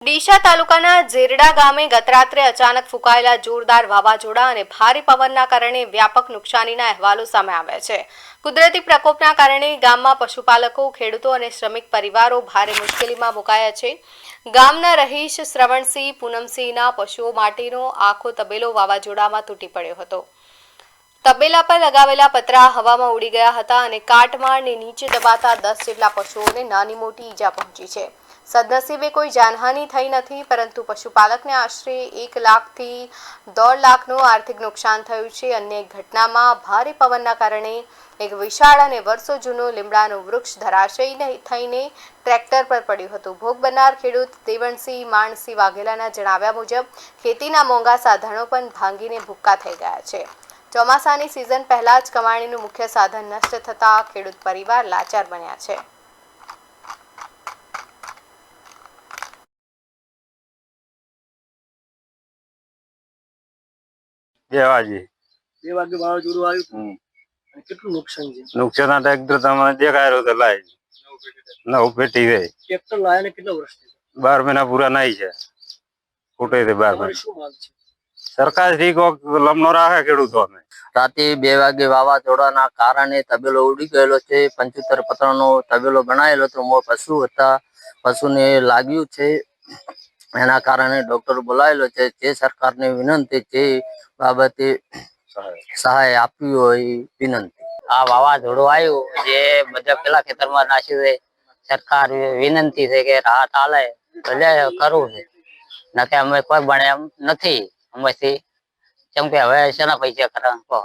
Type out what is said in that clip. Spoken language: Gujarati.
ડીસા તાલુકાના ઝેરડા ગામે ગતરાત્રે અચાનક ફૂંકાયેલા જોરદાર વાવાઝોડા અને ભારે પવનના કારણે વ્યાપક નુકસાનીના અહેવાલો સામે આવ્યા છે। કુદરતી પ્રકોપના કારણે ગામમાં પશુપાલકો, ખેડૂતો અને શ્રમિક પરિવારો ભારે મુશ્કેલીમાં મુકાયા છે। ગામના રહીશ શ્રવણસિંહ, પૂનમસિંહના પશુઓ માટેનો આખો તબેલો વાવાઝોડામાં તૂટી પડ્યો હતો। તબેલા પર લગાવેલા પતરા હવામાં ઉડી ગયા હતા અને કાટમાળને નીચે દબાતા 10 જેટલા પશુઓને નાની મોટી ઈજા પહોંચી છે। સદનસીબે કોઈ જાનહાનિ થઈ નથી, પરંતુ પશુપાલકને આશરે 1 લાખથી 1.5 લાખનું આર્થિક નુકસાન થયું છે। અન્ય એક ઘટનામાં ભારે પવનના કારણે એક વિશાળ અને વર્ષો જૂનું લીમડાનું વૃક્ષ ધરાશયી થઈને ટ્રેક્ટર પર પડ્યું હતું। ભોગ બનનાર ખેડૂત દેવણસિંહ માણસિંહ વાઘેલાના જણાવ્યા મુજબ ખેતીના મોંઘા સાધનો પણ ભાંગીને ભૂક્કા થઈ ગયા છે। ચોમાસાની સિઝન પહેલા જ કમાણીનું મુખ્ય સાધન નષ્ટ થતાં ખેડૂત પરિવાર લાચાર બન્યા છે। દેવાજી 2 વાગે વાવાઝોડું આવ્યું અને કેટલું નુકસાન છે? નુકસાન તો એકદમ તમને દેખાય રહ્યું તો લાય 9 પેટી છે। ટ્રેક્ટર લાયા ને કેટલા વર્ષ થયા? 12 મહિના પૂરા નહીં છે, ફૂટે છે 12 તમારી મહિના। શું માંગ છે? સરકાર શ્રી કોક લમનો રાખે ખેડૂતોને। રાતે 2 વાગે વાવાઝોડાના કારણે તબેલો ઉડી ગયેલો છે। 75 પતરાનો તબેલો બનાવેલો હતો। મોર પશુ હતા, પશુને લાગ્યું છે, એના કારણે ડોક્ટર બોલાવેલો છે। જે સરકારને વિનંતી છે બાબતે સહાય આપવી હોય વિનંતી। આ વાવાઝોડું આવ્યું જે બધા પેલા ખેતરમાં નાખ્યું છે, સરકાર વિનંતી છે કે રાહત આલે તો કરવું છે, નકે અમે કોઈ બને એમ નથી। અમેથી કેમ કે હવે શેના પૈસા કરવા